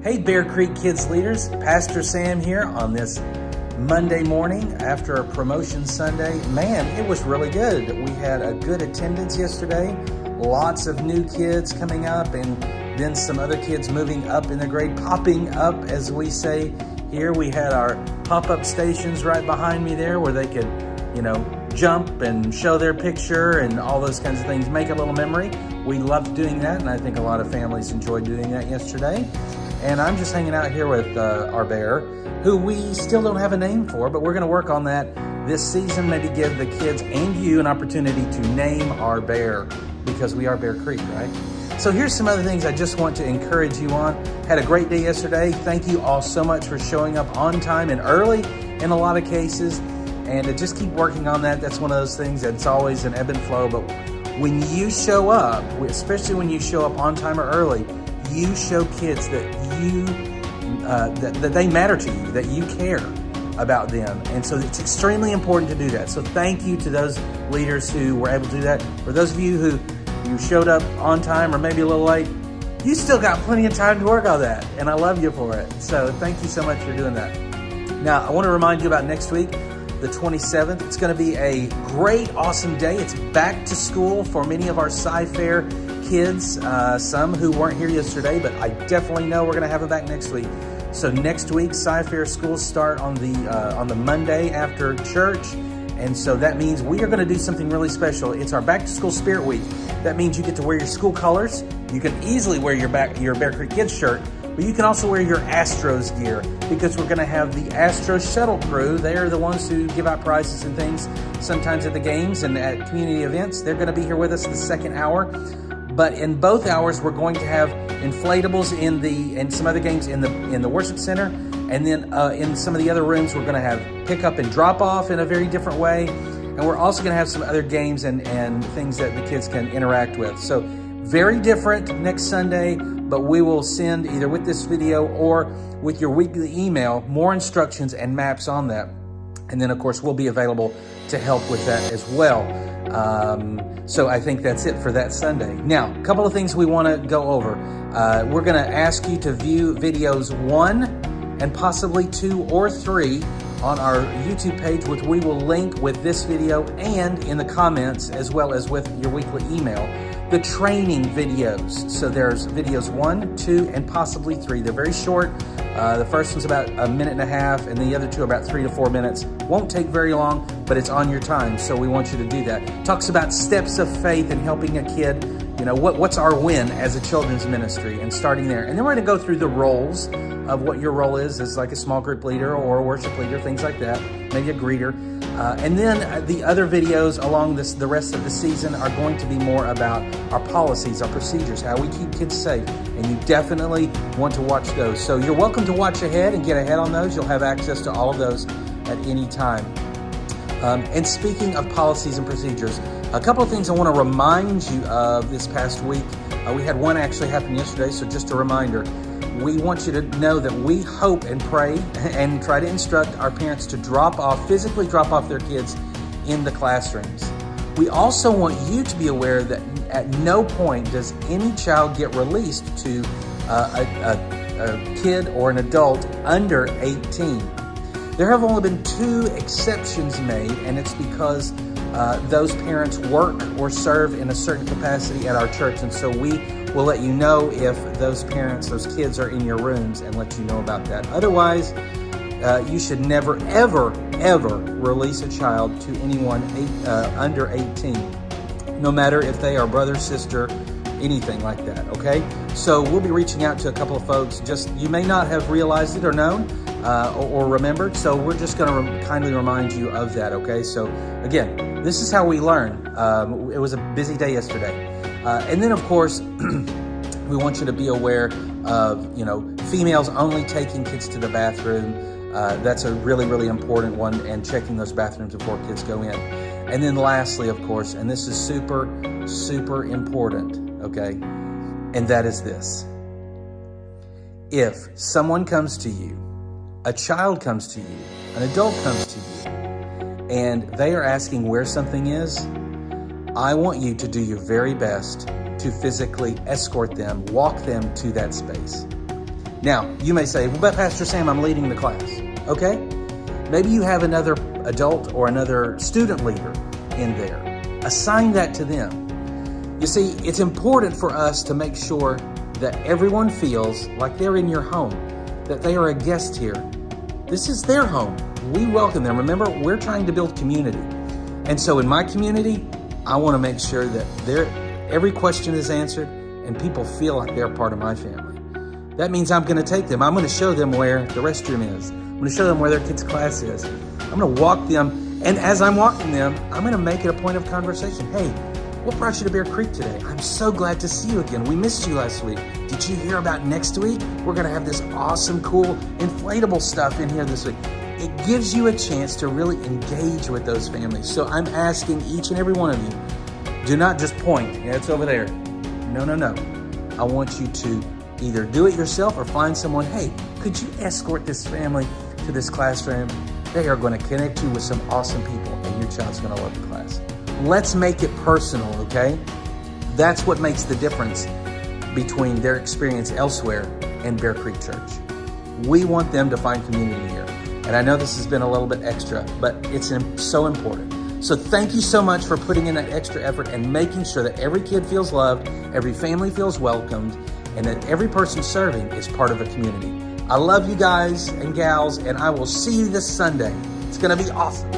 Hey Bear Creek Kids Leaders, Pastor Sam here on this Monday morning after a promotion Sunday. Man, it was really good. We had a good attendance yesterday. Lots of new kids coming up and then some other kids moving up in the grade, popping up as we say here. We had our pop-up stations right behind me there where they could, jump and show their picture and all those kinds of things, make a little memory. We loved doing that, and I think a lot of families enjoyed doing that yesterday. And I'm just hanging out here with our bear, who we still don't have a name for, but we're gonna work on that this season, maybe give the kids and you an opportunity to name our bear, because we are Bear Creek, right? So here's some other things I just want to encourage you on. Had a great day yesterday. Thank you all so much for showing up on time and early in a lot of cases, and to just keep working on that. That's one of those things that's always an ebb and flow, but when you show up, especially when you show up on time or early, you show kids that that they matter to you, that you care about them. And so it's extremely important to do that. So thank you to those leaders who were able to do that. For those of you who you showed up on time or maybe a little late, you still got plenty of time to work on that. And I love you for it. So thank you so much for doing that. Now, I want to remind you about next week, the 27th. It's going to be a great, awesome day. It's back to school for many of our Sci-Fair kids, some who weren't here yesterday, but I definitely know we're going to have them back next week. So next week, Sci-Fair schools start on the Monday after church, and so that means we are going to do something really special. It's our Back to School Spirit Week. That means you get to wear your school colors. You can easily wear your Bear Creek Kids shirt, but you can also wear your Astros gear, because we're going to have the Astros shuttle crew. They are the ones who give out prizes and things sometimes at the games and at community events. They're going to be here with us the second hour. But in both hours, we're going to have inflatables in some other games in the worship center, and then in some of the other rooms, we're going to have pick up and drop off in a very different way, and we're also going to have some other games and things that the kids can interact with. So very different next Sunday, but we will send either with this video or with your weekly email more instructions and maps on that, and then of course we'll be available to help with that as well. So I think that's it for that Sunday. Now, a couple of things we want to go over. We're going to ask you to view videos 1 and possibly 2 or 3 on our YouTube page, which we will link with this video and in the comments, as well as with your weekly email, the training videos. So there's videos 1, 2, and possibly 3. They're very short. The first one's about a minute and a half, and the other two are about 3 to 4 minutes. Won't take very long, but it's on your time, so we want you to do that. Talks about steps of faith and helping a kid. What's our win as a children's ministry, and starting there. And then we're going to go through the roles of what your role is as like a small group leader or a worship leader, things like that, maybe a greeter. And then the other videos along the rest of the season are going to be more about our policies, our procedures, how we keep kids safe. And you definitely want to watch those. So you're welcome to watch ahead and get ahead on those. You'll have access to all of those at any time. And speaking of policies and procedures, a couple of things I want to remind you of this past week. We had one actually happen yesterday, so just a reminder. We want you to know that we hope and pray and try to instruct our parents to physically drop off their kids in the classrooms. We also want you to be aware that at no point does any child get released to a kid or an adult under 18. There have only been 2 exceptions made, and it's because those parents work or serve in a certain capacity at our church, and so we will let you know if those kids are in your rooms and let you know about that. Otherwise, you should never, ever, ever release a child to anyone under 18, no matter if they are brother, sister, anything like that, okay? So we'll be reaching out to a couple of folks. You may not have realized it or known or remembered, so we're just going to kindly remind you of that, okay? So again, this is how we learn. It was a busy day yesterday. And then, of course, we want you to be aware of, females only taking kids to the bathroom. That's a really, really important one, and checking those bathrooms before kids go in. And then lastly, of course, and this is super, super important, okay? And that is this. If someone comes to you, a child comes to you, an adult comes to you, and they are asking where something is, I want you to do your very best to physically escort them, walk them to that space. Now, you may say, well, but Pastor Sam, I'm leading the class. Okay? Maybe you have another adult or another student leader in there. Assign that to them. You see, it's important for us to make sure that everyone feels like they're in your home, that they are a guest here. This is their home. We welcome them. Remember, we're trying to build community. And so in my community, I want to make sure that every question is answered and people feel like they're part of my family. That means I'm going to take them. I'm going to show them where the restroom is. I'm going to show them where their kids' class is. I'm going to walk them. And as I'm walking them, I'm going to make it a point of conversation. Hey, what brought you to Bear Creek today? I'm so glad to see you again. We missed you last week. Did you hear about next week? We're going to have this awesome, cool, inflatable stuff in here this week. It gives you a chance to really engage with those families. So I'm asking each and every one of you, do not just point. Yeah, it's over there. No. I want you to either do it yourself or find someone. Hey, could you escort this family to this classroom? They are going to connect you with some awesome people, and your child's going to love the class. Let's make it personal, okay? That's what makes the difference between their experience elsewhere and Bear Creek Church. We want them to find community here. And I know this has been a little bit extra, but it's so important. So thank you so much for putting in that extra effort and making sure that every kid feels loved, every family feels welcomed, and that every person serving is part of a community. I love you guys and gals, and I will see you this Sunday. It's going to be awesome.